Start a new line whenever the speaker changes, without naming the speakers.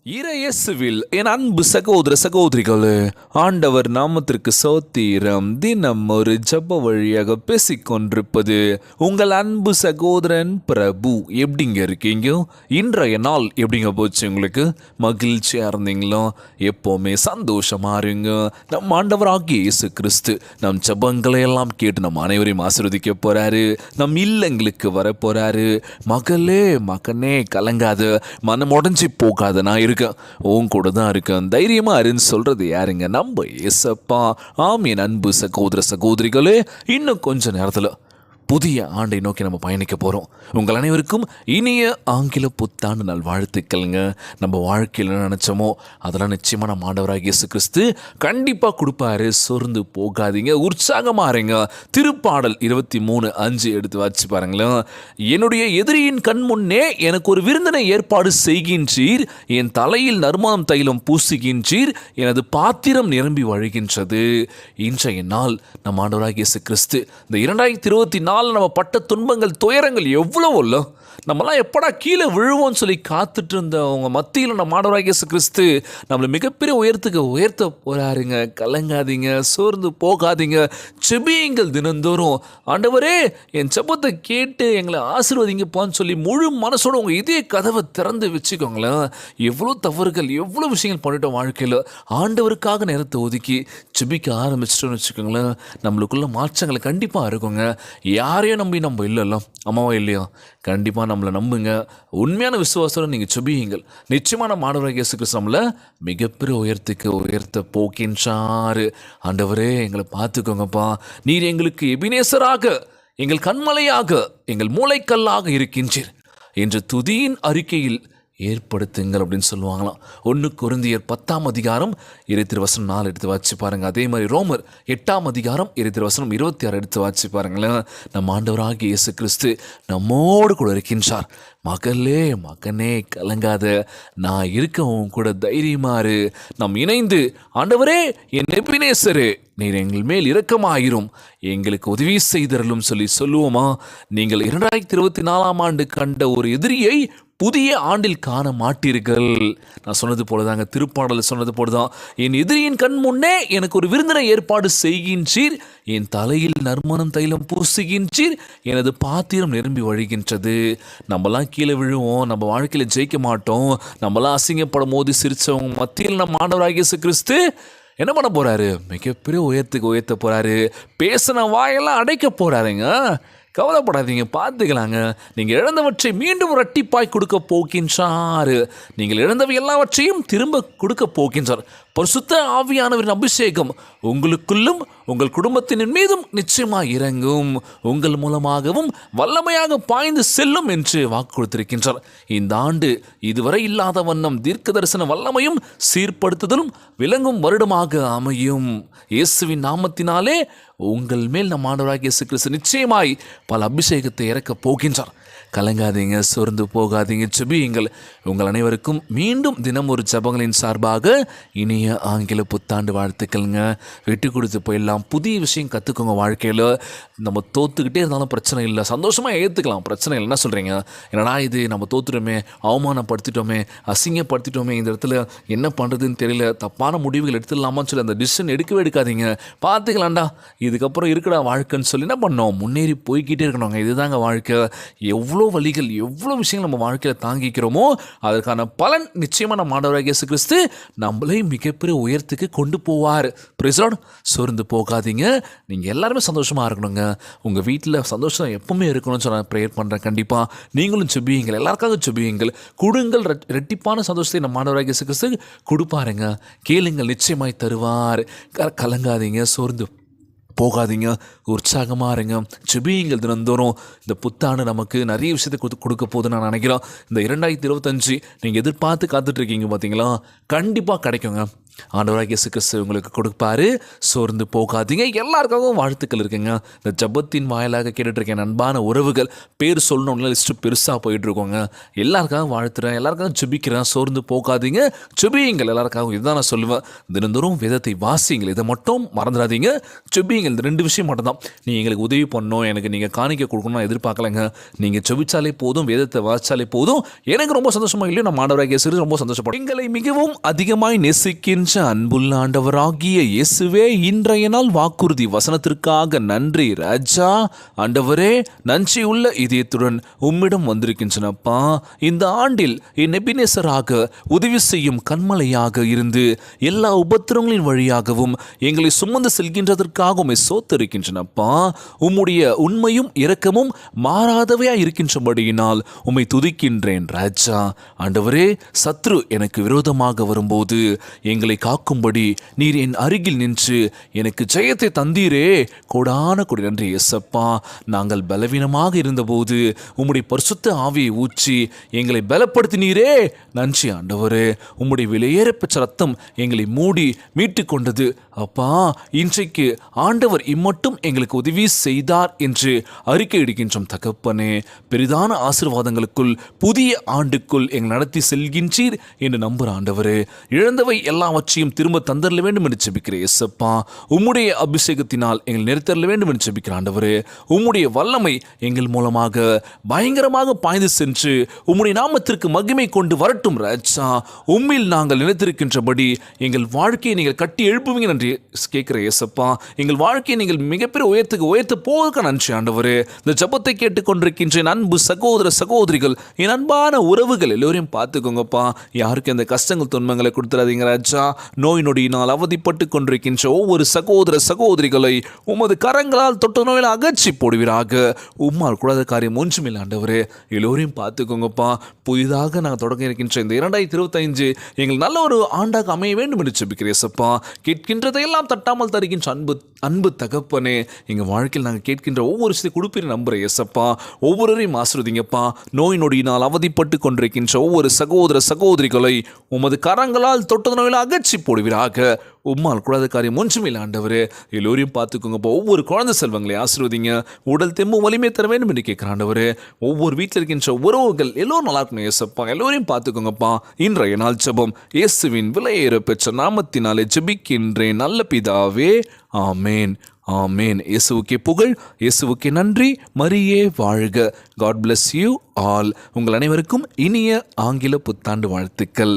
இறையேசுவில் என் அன்பு சகோதர சகோதரிகளே, ஆண்டவர் நாமத்திற்கு சோத்திரம். தினம் ஒரு ஜப வழியாக பேசிக்கொண்டிருப்பது உங்கள் அன்பு சகோதரன் பிரபு. எப்படிங்க இருக்கீங்க? இன்றைய நாள் எப்படிங்க போச்சு? உங்களுக்கு மகிழ்ச்சியாக இருந்தீங்களோ? எப்போவுமே சந்தோஷமா இருங்க. நம் ஆண்டவராகிய இயேசு கிறிஸ்து நம் ஜபங்களை எல்லாம் கேட்டு நம் அனைவரையும் ஆசீர்வதிக்க போறாரு. நம் இல்லங்களுக்கு வர போறாரு. மகளே மகனே கலங்காத, மனம் உடஞ்சி போகாத, நான் இருக்கேன், உன் கூட தான் இருக்கேன், தைரியமா இருன்னு சொல்றது யாருங்க? நம்ம ஏசப்பா. ஆம் என் அன்பு சகோதர சகோதரிகளே, இன்னும் கொஞ்ச நேரத்தில் புதிய ஆண்டை நோக்கி நம்ம பயணிக்க போகிறோம். உங்கள் அனைவருக்கும் இனிய ஆங்கில புத்தாண்டு நாள் வாழ்த்துக்கள்ங்க. நம்ம வாழ்க்கையில் என்ன நினச்சோமோ அதெல்லாம் நிச்சயமாக நம்ம ஆண்டவராகிய இயேசு கிறிஸ்து கண்டிப்பாக கொடுப்பாரு. சொர்ந்து போகாதீங்க, உற்சாகமாக இருங்க. திருப்பாடல் 23:5 எடுத்து வச்சு பாருங்களேன். என்னுடைய எதிரியின் கண் முன்னே எனக்கு ஒரு விருந்தினை ஏற்பாடு செய்கின்றீர், என் தலையில் நறுமணம் தைலம் பூசுகின்றீர், எனது பாத்திரம் நிரம்பி வழிகின்றது. இன்றைய நாள் நம்ம ஆண்டவராகிய இயேசு கிறிஸ்து இந்த 2024 நம்ம பட்ட துன்பங்கள் துயரங்கள் எவ்வளவோ இல்லை, நம்மலாம் எப்படா கீழே விழுவோம்னு சொல்லி காத்துட்டு இருந்தவங்க மத்தியில் நம்ம ஆண்டவராகிய இயேசு கிறிஸ்து நம்மளை மிகப்பெரிய உயர்த்த போறாருங்க. கலங்காதீங்க, சோர்ந்து போகாதீங்க, செபியுங்கள் தினந்தோறும். ஆண்டவரே என் செபத்தை கேட்டு எங்களை ஆசீர்வதிங்கப்பான்னு சொல்லி முழு மனசோட உங்கள் இதய கதவை திறந்து வச்சுக்கோங்களேன். எவ்வளோ தவறுகள், எவ்வளோ விஷயங்கள் பண்ணிட்டோம் வாழ்க்கையில். ஆண்டவருக்காக நேரத்தை ஒதுக்கி செபிக்க ஆரம்பிச்சிட்டோன்னு வச்சுக்கோங்களேன், நம்மளுக்குள்ள மாற்றங்கள் கண்டிப்பாக இருக்குங்க. யாரையும் நம்பி நம்ம இல்லைல்ல, அம்மாவா இல்லையா? கண்டிப்பாக நம்மளை நம்புங்க. உண்மையான விசுவாசம் நீங்கள் செபியுங்கள். நிச்சயமான ஆண்டவராகிய இயேசு கிறிஸ்து நம்மளை மிகப்பெரிய உயர்த்த போக்கின்றாரு. ஆண்டவரே எங்களை பார்த்துக்கோங்கப்பா, நீர் எங்களுக்கு எபினேசராக, எங்கள் கண்மலையாக, எங்கள் மூளைக்கல்லாக இருக்கின்றீர் என்று துதியின் அறிக்கையில் ஏற்படுத்துங்கள் அப்படின்னு சொல்லுவாங்களாம். 1 கொரிந்தியர் 10:4 எடுத்து வச்சு பாருங்கள். அதே மாதிரி ரோமர் 8:26 எடுத்து வச்சு பாருங்களேன். நம்ம ஆண்டவராகிய இயேசு கிறிஸ்து நம்மோடு கூட இருக்கின்றார். மகளே மகனே கலங்காத, நான் இருக்கவும் கூட தைரியமாறு. நாம் இணைந்து ஆண்டவரே என் எபினேசரே நீர் எங்கள் மேல் இரக்கமாயிரும், எங்களுக்கு உதவி செய்தரலும் சொல்லுவோமா? நீங்கள் 2024 கண்ட ஒரு எதிரியை புதிய ஆண்டில் காண மாட்டீர்கள். நான் சொன்னது போலதாங்க, திருப்பாடல் சொன்னது போலதான். என் எதிரியின் கண் முன்னே எனக்கு ஒரு விருந்தினை ஏற்பாடு செய்கின்றீர், என் தலையில் நறுமணம் தைலம் பூசுகின்றீர், எனது பாத்திரம் நிரம்பி வழிகின்றது. நம்மலாம் கீழே விழுவோம், நம்ம வாழ்க்கையில் ஜெயிக்க மாட்டோம், நம்மளாம் அசிங்கப்படும் போது சிரிச்சவங்க மத்தியில் நம்ம ஆண்டவராகிய இயேசு கிறிஸ்து என்ன பண்ண போறாரு? மிகப்பெரிய உயர்த்த போறாரு. பேசின வாயெல்லாம் அடைக்க போறாருங்க. கவலைப்படாதீங்க, பார்த்துக்கலாங்க. நீங்கள் இழந்தவற்றை மீண்டும் இரட்டிப்பாய் கொடுக்க போகின்றார். நீங்கள் இழந்தவை எல்லாவற்றையும் திரும்ப கொடுக்க போகின்றார். பரிசுத்த ஆவியானவரின் அபிஷேகம் உங்களுக்குள்ளும் உங்கள் குடும்பத்தின் மீதும் நிச்சயமாக இறங்கும், உங்கள் மூலமாகவும் வல்லமையாக பாய்ந்து செல்லும் என்று வாக்கு கொடுத்திருக்கின்றார். இந்த ஆண்டு இதுவரை இல்லாத வண்ணம் தீர்க்க தரிசன வல்லமையும் சீர்படுத்துதலும் விளங்கும் வருடமாக அமையும். இயேசுவின் நாமத்தினாலே உங்கள் மேல் நம் ஆண்டவராகிய இயேசு கிறிஸ்து நிச்சயமாய் பல அபிஷேகத்தை இறக்கப் போகின்றார். கலங்காதீங்க, சொர்ந்து போகாதீங்க, செபியுங்கள். உங்கள் அனைவருக்கும் மீண்டும் தினம் ஒரு ஜபங்களின் சார்பாக இனிய ஆங்கில புத்தாண்டு வாழ்த்துக்கள்ங்க. விட்டு கொடுத்து போயிடலாம். புதிய விஷயம் கற்றுக்கோங்க. வாழ்க்கையில் நம்ம தோற்றுக்கிட்டே இருந்தாலும் பிரச்சனை இல்லை, சந்தோஷமாக ஏற்றுக்கலாம், பிரச்சனை இல்லை. என்ன சொல்கிறீங்க? என்னடா இது, நம்ம தோற்றுட்டோமே, அவமானப்படுத்திட்டோமே, அசிங்கப்படுத்திட்டோமே, இந்த இடத்துல என்ன பண்ணுறதுன்னு தெரியல, தப்பான முடிவுகள் எடுத்துடலாமான்னு சொல்லி அந்த டிசிஷன் எடுக்காதீங்க. பார்த்துக்கலாம்டா, இதுக்கப்புறம் இருக்குடா வாழ்க்கைன்னு சொல்லி என்ன பண்ணோம், முன்னேறி போய்கிட்டே இருக்கணுங்க. இதுதாங்க வாழ்க்கை. எவ்வளோ வழிகள், எவ்வளோ விஷயங்கள் நம்ம வாழ்க்கையில் தாங்கிக்கிறோமோ அதற்கான பலன் நிச்சயமாக நம்ம ஆண்டவராகிய இயேசு கிறிஸ்து நம்மளை மிகப்பெரிய உயரத்துக்கு கொண்டு போவார். Praise the Lord. சோர்ந்து போகாதீங்க, நீங்கள் எல்லாருமே சந்தோஷமாக இருக்கணுங்க. உங்கள் வீட்டில் சந்தோஷம் எப்பவுமே இருக்கணும்னு சொல்லி நான் ப்ரேயர் பண்ணுறேன். கண்டிப்பாக நீங்களும் செபியுங்கள், எல்லாருக்காக செபியுங்கள். கொடுங்கள், ரெட்டிப்பான சந்தோஷத்தை நம்ம ஆண்டவராகிய இயேசு கிறிஸ்து கொடுப்பாருங்க. கேளுங்கள், நிச்சயமாய் தருவார். கலங்காதீங்க, சோர்ந்து போகாதீங்க, உற்சாகமாக இருங்க, செபியுங்கள் தினந்தோறும். இந்த புத்தாண்டு நமக்கு நிறைய விஷயத்தை கொடுக்க போகுதுன்னு நான் நினைக்கிறேன். இந்த 2025 நீங்கள் எதிர்பார்த்து காத்துட்ருக்கீங்க பார்த்தீங்களா, கண்டிப்பாக கிடைக்குங்க. ஆண்டவராகிய இயேசு கிறிஸ்து உங்களுக்கு கொடுப்பாரு. சோர்ந்து போகாதீங்க. எல்லாருக்காகவும் வாழ்த்துக்கள் இருக்குங்க. இந்த ஜபத்தின் வாயிலாக கேட்டுட்ருக்கேன் அன்பான உறவுகள். பேர் சொல்லணும்ல லிஸ்ட்டு பெருசாக போயிட்டுருக்கோங்க. எல்லாருக்காகவும் வாழ்த்துறேன், எல்லாருக்காகவும் ஜெபிக்கிறேன். சோர்ந்து போகாதீங்க, ஜெபியுங்கள். எல்லாருக்காகவும் இதுதான் நான் சொல்லுவேன். தினந்தோறும் வேதத்தை வாசியுங்கள். இதை மட்டும் மறந்துடாதீங்க. ஜெபியுங்கள். இந்த 2 விஷயம் மட்டும்தான். நீங்கள் எங்களுக்கு உதவி பண்ணணும், எனக்கு நீங்கள் காணிக்க கொடுக்கணும்னு எதிர்பார்க்கலைங்க. நீங்கள் ஜெபிச்சாலே போதும், வேதத்தை வாசித்தாலே போதும். எனக்கு ரொம்ப சந்தோஷமாக இல்லையோ நம்ம ஆண்டவராகிய இயேசு ரொம்ப சந்தோஷப்படும். எங்களை மிகவும் அதிகமாய் நேசிக்கின்ற அன்புள்ள ஆண்டவராகிய இயேசுவே, இன்றைய நாள் வாக்குறுதி வசனத்திற்காக நன்றி ராஜா. ஆண்டவரே, நன்றியுள்ள இதயத்துடன் உம்மிடம் வந்திருக்கின்றனப்பா. இந்த ஆண்டில் என் எபினேசராக உதவி செய்யும் கண்மலையாக இருந்து எல்லா உபத்திரங்களின் வழியாகவும் எங்களை சுமந்து செல்கின்றதற்காக உம்மை சோத்தரிக்கின்றனப்பா. உம்முடைய உண்மையும் இரக்கமும் மாறாதவையா இருக்கின்றபடியினால் உம்மை துதிக்கின்றேன் ராஜா. ஆண்டவரே, சத்ரு எனக்கு விரோதமாக வரும்போது எங்களை காக்கும்படி நீர் என் அருகில் நின்று எனக்கு ஜெயத்தை தந்தீரே. கோடான கொடி நன்றி இயேசப்பா. நாங்கள் பலவீனமாக இருந்தபோது உம்முடைய பரிசுத்த ஆவியை ஊற்றி எங்களை பலப்படுத்தினீரே. நன்றி ஆண்டவரே. உம்முடைய விலையேறப்பெற்ற ரத்தம் எங்களை மூடி மீட்டு கொண்டது அப்பா. இன்றைக்கு ஆண்டவர் இம்மட்டும் எங்களுக்கு உதவி செய்தார் என்று அறிக்கை இடுகின்றோம் தகப்பனே. பெரிதான ஆசீர்வாதங்களுக்குள் புதிய ஆண்டுக்குள் எங்களை நடத்தி செல்கின்றீர் என்று நம்புகிற ஆண்டவரே. இழந்தவை எல்லாவற்றையும் திரும்ப தந்தரல வேண்டும் என்று ஜெபிக்கிறேன் இயேசப்பா. உம்முடைய அபிஷேகத்தினால் எங்கள் நிறுத்தரல வேண்டும் என்று ஜெபிக்கிற ஆண்டவரே. உம்முடைய வல்லமை எங்கள் மூலமாக பயங்கரமாக பாய்ந்து சென்று உம்முடைய நாமத்திற்கு மகிமை கொண்டு வரட்டும் ராஜா. உம்மில் நாங்கள் நினைத்திருக்கின்றபடி எங்கள் வாழ்க்கையை நீங்கள் கட்டி எழுப்புவீங்க நன்றி கேட்கிற இயேசப்பா. எங்கள் வாழ்க்கையை நீங்கள் மிகப்பெரிய உயர்த்த போவதற்கு நன்றி ஆண்டவரே. இந்த ஜபத்தை கேட்டுக்கொண்டிருக்கின்ற அன்பு சகோதர சகோதரிகள், என் அன்பான உறவுகள் எல்லோரையும் பார்த்துக்கோங்கப்பா. யாருக்கு இந்த கஷ்டங்கள் துன்பங்களை கொடுத்துறாதீங்க ராஜா. நோய் நொடியினால் அவதிப்பட்டு கொண்டிருக்கின்ற ஒவ்வொரு சகோதர சகோதரிகளை உமது கரங்களால் தொட்ட நோயில் அகற்றி போடுவீராக. உம்மால் கூடாத காரியம் ஒன்றுமில்லை ஆண்டவரே. எல்லோரையும் பார்த்துக்கோங்கப்பா. புதிதாக நாங்கள் தொடங்க இருக்கின்ற இந்த 2025 எங்கள் நல்ல ஒரு ஆண்டாக அமைய வேண்டும் என்று ஜெபிக்கிறேன் இயேசப்பா. கேட்கின்றதையெல்லாம் தட்டாமல் தருகின்ற அன்பு தகப்பனே, எங்கள் வாழ்க்கையில் நாங்கள் கேட்கின்ற ஒவ்வொரு விஷயத்தை கொடுப்பீர் நம்புகிற இயேசப்பா. ஒவ்வொருவரையும் ஆசீர்வதிங்கப்பா. நோய் நொடியினால் அவதிப்பட்டு கொண்டிருக்கின்ற ஒவ்வொரு சகோதர சகோதரிகளை உமது கரங்களால் தொட்ட நோயில் அகற்றி போடுவீராக. உம்மால் கூடாத காரியம் ஒன்றுமில்லை ஆண்டவரே. எல்லோரையும் பார்த்துக்கோங்கப்பா. ஒவ்வொரு குழந்தை செல்வங்களை ஆசீர்வதிங்க. உடல் தெம்பும் வலிமை தர வேண்டும் என்று கேட்கிற ஆண்டவரே. ஒவ்வொரு வீட்டில் இருக்கின்ற உறவுகள் எல்லோரும் நல்லா இருக்கணும் இயேசப்பா. எல்லோரையும் பார்த்துக்கோங்கப்பா. இன்றைய நாள் ஜெபம் இயேசுவின் விலையேற பெற்ற நாமத்தினாலே ஜெபிக்கின்றேன் நல்ல பிதாவே. ஆமேன், ஆமேன். இயேசுவுக்கே புகழ், இயேசுவுக்கே நன்றி. மரியே வாழ்க. God bless you all. உங்கள் அனைவருக்கும் இனிய ஆங்கில புத்தாண்டு வாழ்த்துக்கள்.